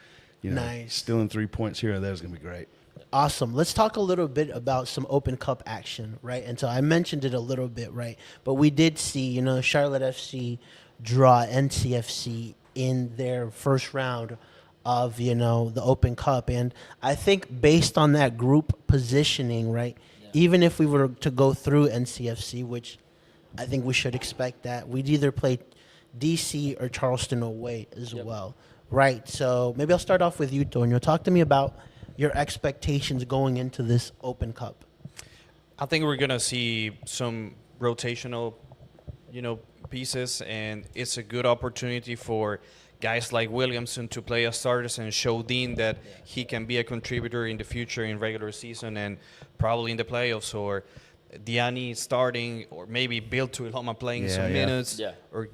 nice. Stealing 3 points here and there is going to be great. Awesome. Let's talk a little bit about some Open Cup action, right? And so I mentioned it a little bit, right? But we did see, Charlotte FC draw NCFC in their first round of, the Open Cup. And I think based on that group positioning, right, even if we were to go through NCFC, which I think we should expect that, we'd either play DC or Charleston away as well, right? So maybe I'll start off with you, Toño. Talk to me about your expectations going into this Open Cup. I think we're going to see some rotational, pieces, and it's a good opportunity for guys like Williamson to play as starters and show Dean that he can be a contributor in the future in regular season and probably in the playoffs, or Diani starting, or maybe Bill Tuiloma playing some minutes, or,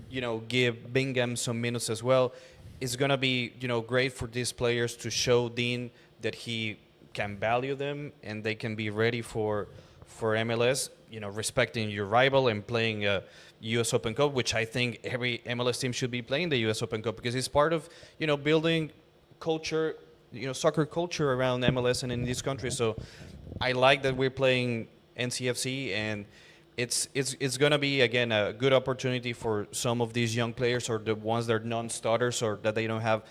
give Bingham some minutes as well. It's going to be, great for these players to show Dean that he can value them and they can be ready for MLS, respecting your rival and playing a U.S. Open Cup, which I think every MLS team should be playing the U.S. Open Cup because it's part of, building culture, soccer culture around MLS and in this country. So I like that we're playing NCFC, and it's going to be, again, a good opportunity for some of these young players, or the ones that are non-starters or that they don't have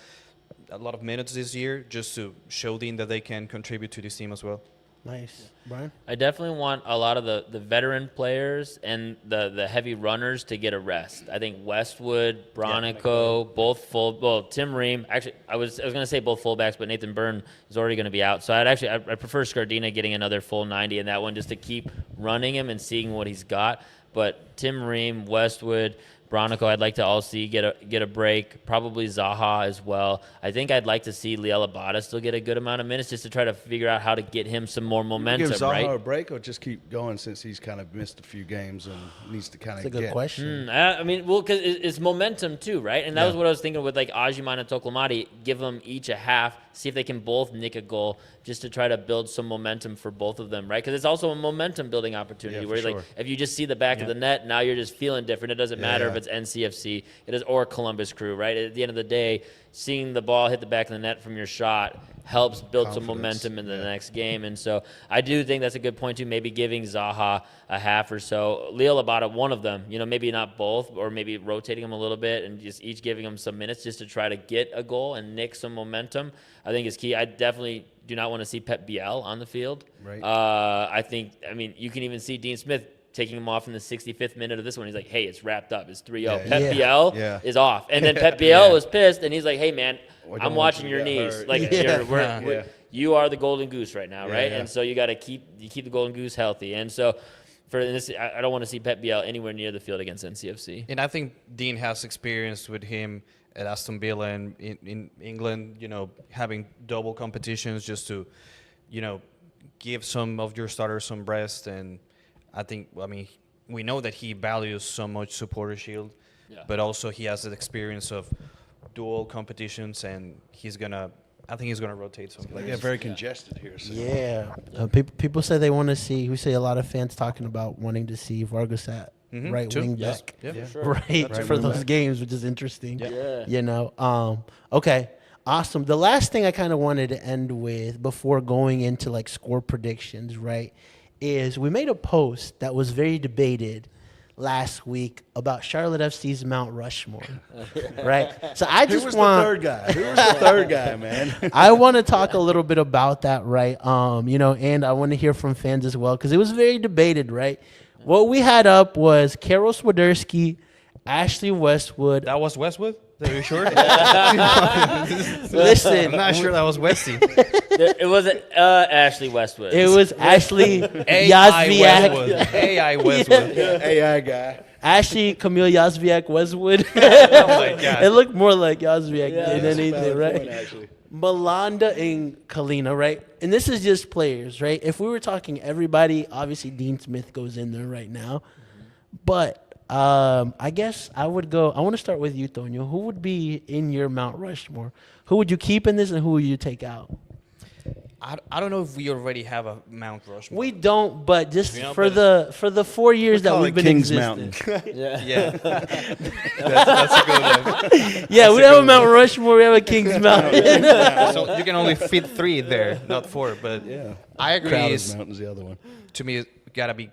a lot of minutes this year, just to show Dean that they can contribute to this team as well. Nice. Brian? I definitely want a lot of the veteran players and the heavy runners to get a rest. I think Westwood, Bronico, both Tim Ream. Actually, I was going to say both fullbacks, but Nathan Byrne is already going to be out. So I prefer Scardina getting another full 90 in that one, just to keep running him and seeing what he's got. But Tim Ream, Westwood, Bronico, I'd like to all see get a break. Probably Zaha as well. I think I'd like to see Liel Abada still get a good amount of minutes, just to try to figure out how to get him some more momentum. Give Zaha right? a break, or just keep going since he's kind of missed a few games and needs to kind of get. That's a good question. Because it's momentum too, right? And that was what I was thinking with like Ajiman and Toklomati. Give them each a half. See if they can both nick a goal, just to try to build some momentum for both of them, right? Because it's also a momentum building opportunity where like if you just see the back of the net, now you're just feeling different. It doesn't matter if it's NCFC, or Columbus Crew, right? At the end of the day, seeing the ball hit the back of the net from your shot helps build some momentum in the next game. And so I do think that's a good point too, maybe giving Zaha a half or so. Liel Abada, one of them, maybe not both, or maybe rotating them a little bit and just each giving them some minutes just to try to get a goal and nick some momentum, I think is key. I definitely do not want to see Pep Biel on the field. Right. You can even see Dean Smith taking him off in the 65th minute of this one. He's like, hey, it's wrapped up. It's 3-0. Pep Biel is off. And then Pep Biel was pissed, and he's like, hey, man, I'm watching your knees. Hurt. Like, you are the golden goose right now, right? And so you got to keep the golden goose healthy. And so for this, I don't want to see Pep Biel anywhere near the field against NCFC. And I think Dean has experience with him at Aston Villa and in England, having double competitions just to, give some of your starters some rest. And we know that he values so much supporter shield, but also he has the experience of dual competitions, and I think he's gonna rotate some. They get very congested here. So. People say they want to see. We see a lot of fans talking about wanting to see Vargas at right wing back, for those games, which is interesting. Okay. Awesome. The last thing I kind of wanted to end with before going into like score predictions, right, is we made a post that was very debated last week about Charlotte FC's Mount Rushmore, right? So I just Who was the third guy? Who was the third guy, man? I want to talk a little bit about that, right? And I want to hear from fans as well, because it was very debated, right? What we had up was Karol Swiderski, Ashley Westwood. That was Westwood? Are you sure? Listen, I'm not sure that was Westy. It wasn't Ashley Westwood. it was Ashley AI Yazviak. Westwood. AI Westwood. AI guy. Ashley Camille Yazviak Westwood. Oh my God. It looked more like Yazviak Yeah, than that's anything, right? Actually. Malanda and Kalina, right? And this is just players, right? If we were talking everybody, obviously Dean Smith goes in there right now. But I guess I would go. I want to start with you, Toño. Who would be in your Mount Rushmore? Who would you keep in this, and who would you take out? I don't know if we already have a Mount Rushmore. We don't, but just You know, for but the 4 years that Call we've it been Kings existing. Mountain. Yeah. that's a good one. Yeah, we have a Mount Rushmore. We have a Kings Mountain. So you can only fit 3 there, not 4. But Yeah. I agree. Crowder's Mountain's the other one. To me, gotta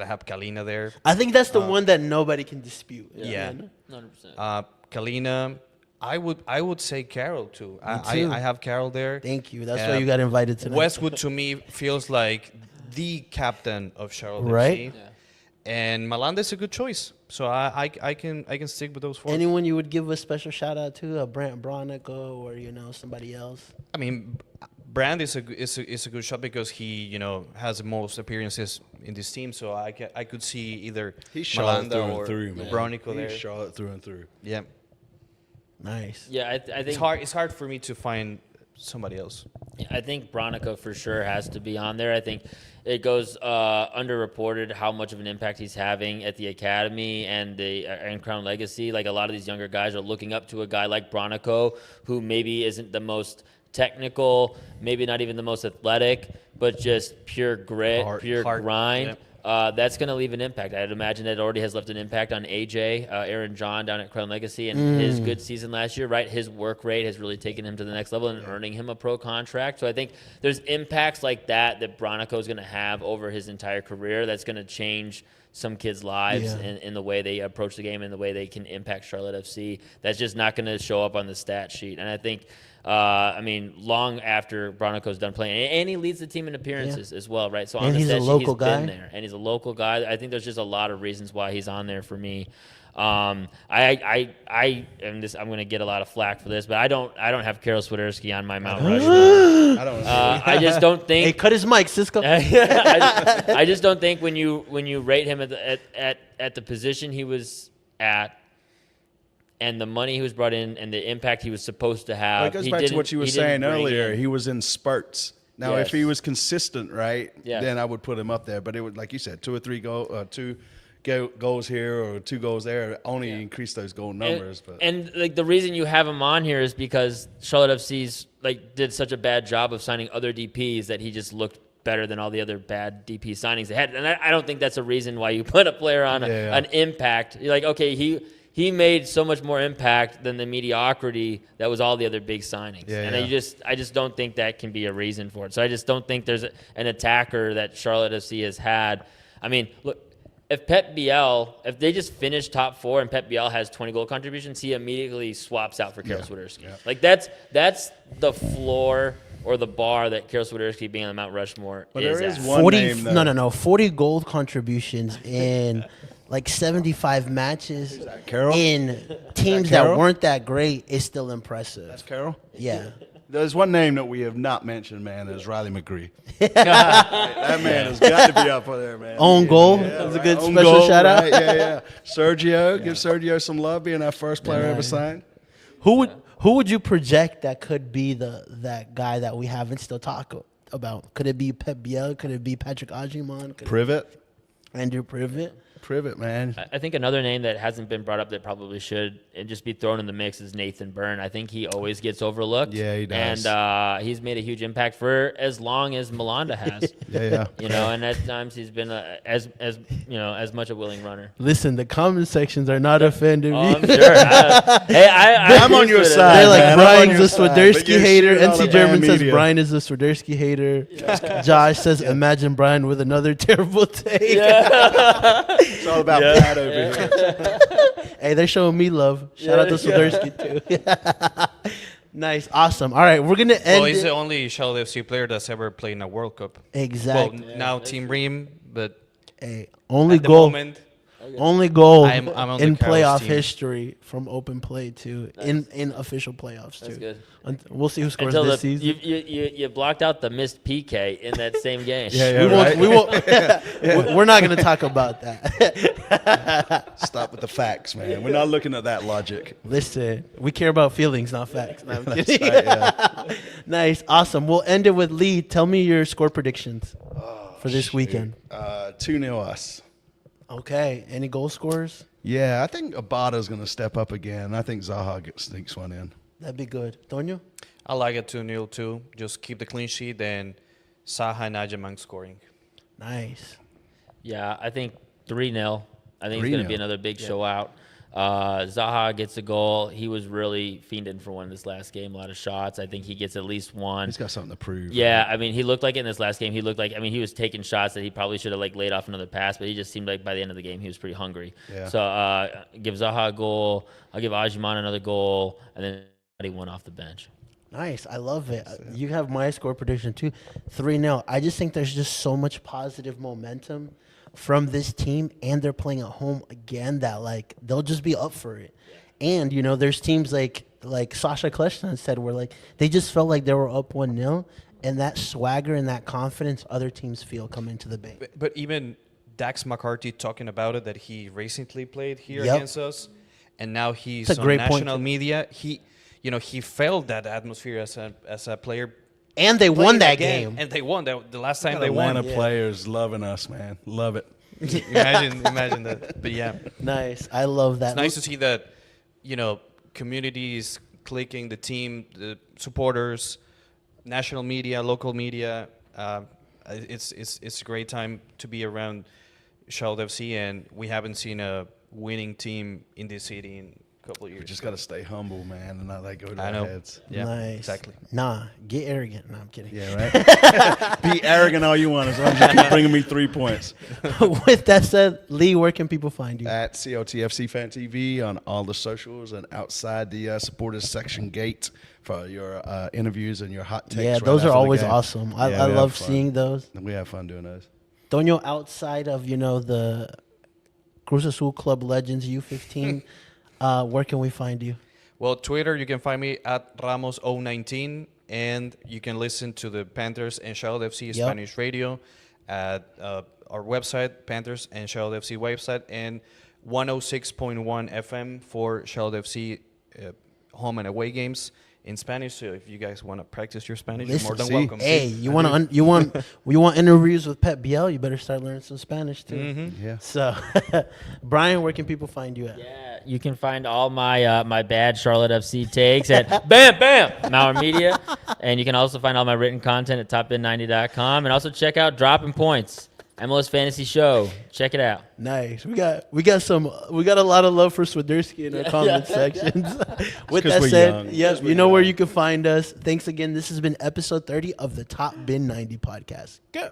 have Kalina there. I think that's the one that nobody can dispute. Yeah. 100%. Kalina. I would say Carroll too. too. I have Carroll there. Thank you. That's why you got invited tonight. Westwood to me feels like the captain of Charlotte Right. FC. And Malanda is a good choice. So I can stick with those 4. Anyone you would give a special shout out to, a Brant Bronico or somebody else? I mean, Brand is a good shot because he has the most appearances in this team. So I could see either He's Charlotte Malanda through or and through, man. Bronico there. He's Charlotte through and through. Yeah, Nice. Yeah, I think it's hard for me to find somebody else. I think Bronico for sure has to be on there. I think it goes underreported how much of an impact he's having at the academy and Crown Legacy. Like a lot of these younger guys are looking up to a guy like Bronico, who maybe isn't the most technical, maybe not even the most athletic, but just pure grit, pure heart, grind. yeah. That's going to leave an impact. I'd imagine that already has left an impact on AJ, Aaron John down at Crown Legacy, and his good season last year, right? His work rate has really taken him to the next level and earning him a pro contract. So I think there's impacts like that Bronico is going to have over his entire career that's going to change some kids' lives in the way they approach the game and the way they can impact Charlotte FC. That's just not going to show up on the stat sheet. And I think long after Bronico's done playing, and he leads the team in appearances as well, right? So on And the he's a stat sheet, local he's guy. been there, and he's a local guy. I think there's just a lot of reasons why he's on there for me. I'm going to get a lot of flack for this, but I don't have Karol Swiderski on my Mount Rushmore. I don't know. I just don't think. Hey, cut his mic, Cisco. I just don't think when you rate him at the position he was at, and the money he was brought in, and the impact he was supposed to have. Well, it goes back to what you were he didn't saying bring earlier. in- He was in spurts. Now, Yes. if he was consistent, right, Yes. then I would put him up there. But it would, like you said, 2 or 3 goals here or 2 goals there only increase those goal numbers. And like the reason you have him on here is because Charlotte FCs did such a bad job of signing other DPs that he just looked better than all the other bad DP signings they had. And I don't think that's a reason why you put a player on an impact. You're like, okay, he made so much more impact than the mediocrity that was all the other big signings. I just don't think that can be a reason for it. So I just don't think there's an attacker that Charlotte FC has had. I mean, look, if if they just finish top 4 and Pep Biel has 20 goal contributions, he immediately swaps out for Karol Swiderski. Yeah. Like that's the floor or the bar that Karol Swiderski being on the Mount Rushmore But is there is at. one 40 name, though. no 40 goal contributions in like 75 matches Carroll? in teams that Carroll? weren't that great is still impressive. That's Carroll? Yeah. There's one name that we have not mentioned, man, is Riley McGree. That man has got to be up there, man. Own goal. Yeah, That's a right. good Own special goal, shout out. right. Yeah. Sergio, give Sergio some love, being our first player ever signed. Who would you project that could be that guy that we haven't still talked about? Could it be Pep Biel? Could it be Patrick Agimon? Could it Privet. be Andrew Privet? Privet, man. I think another name that hasn't been brought up that probably should and just be thrown in the mix is Nathan Byrne. I think he always gets overlooked. Yeah, he does. And he's made a huge impact for as long as Malanda has. Yeah. And at times he's been as much a willing runner. Listen, the comment sections are not offending Oh, me. I'm sure. I'm on your side. They're like, man. I'm Brian's on a your side, but Swiderski you're hater. shooting all NC the German bad says media. Brian is a Swiderski hater. Josh says, imagine Brian with another terrible take. It's all about Pat over here. Hey, they're showing me love. Shout out to Swiderski, too. Nice. Awesome. All right, we're going to end Well, he's it. the only Charlotte FC player that's ever played in a World Cup. Exactly. Well, now Team Ream, but Hey, only at the goal. moment, Only goal I'm on the in Carol's playoff team. history from open play too. In official playoffs too. That's good. We'll see who scores Until this season. you blocked out the missed PK in that same game. We won't. We're not going to talk about that. Stop with the facts, man. We're not looking at that logic. Listen, we care about feelings, not facts. No, I'm That's kidding. right, yeah. Nice, awesome. We'll end it with Lee. Tell me your score predictions for this weekend. 2-0 us. Okay. Any goal scorers? Yeah, I think Abada's going to step up again. I think Zaha sneaks one in. That'd be good. Toño? I like it 2-0 too. Just keep the clean sheet and Saha and Ajamang scoring. Nice. Yeah, I think 3-0. I think it's going to be 3-0. another big show out. Zaha gets a goal. He was really fiending for one this last game. A lot of shots. I think he gets at least one. He's got something to prove. Yeah, I mean, he looked like in this last game. He looked like, I mean, he was taking shots that he probably should have like laid off another pass, but he just seemed like by the end of the game he was pretty hungry. Yeah. So give Zaha a goal. I'll give Ajiman another goal, and then one off the bench. Nice. I love it. You have my score prediction too. 3-0. I just think there's just so much positive momentum from this team, and they're playing at home again that like they'll just be up for it. And you know, there's teams like Sasha Kleshman said where like they just felt like they were up 1-0, and that swagger and that confidence other teams feel come into the bank. But even Dax McCarthy talking about it, that he recently played here Yep. against us, and now he's It's a on great point. national media. He felt that atmosphere as a player. And they won playing that game, game. and they won that the last time Got they won. Atlanta players loving us, man. Love it. Imagine that. But yeah, it's Nice. I love that. nice to see that. Communities clicking, the team, the supporters, national media, local media. It's a great time to be around Charlotte FC, and we haven't seen a winning team in this city in a couple of years. We just got to stay humble, man, and not let go to I our know. heads. Yeah, Nice. exactly. Nah, get arrogant. No, I'm kidding. Yeah, right? Be arrogant all you want as long as you keep bringing me 3 points. With that said, Lee, where can people find you? At COTFC Fan TV on all the socials and outside the supporters section gate for your interviews and your hot takes. Yeah, right those after are the always game. awesome. Yeah, I we have love fun. seeing those. We have fun doing those. Toño, outside of, the Cruz Azul Club Legends U15, where can we find you? Well, Twitter, you can find me at Ramos019, and you can listen to the Panthers and Charlotte FC Yep. Spanish radio at our website, Panthers and Charlotte FC website, and 106.1 FM for Charlotte FC home and away games in Spanish. So if you guys want to practice your Spanish, you're more than welcome. Hey, you want interviews with Pep Biel? You better start learning some Spanish too. Mm-hmm. Yeah. So, Brian, where can people find you at? Yeah, you can find all my my bad Charlotte FC takes at Bam Mauer Media, and you can also find all my written content at topin90.com, and also check out Dropping Points, MLS Fantasy Show. Check it out. Nice. We got a lot of love for Swiderski in our comment sections. With 'cause that we're said, young. yes, 'Cause we're you know where young. you can find us. Thanks again. This has been episode 30 of the Top Bin 90 podcast. Go.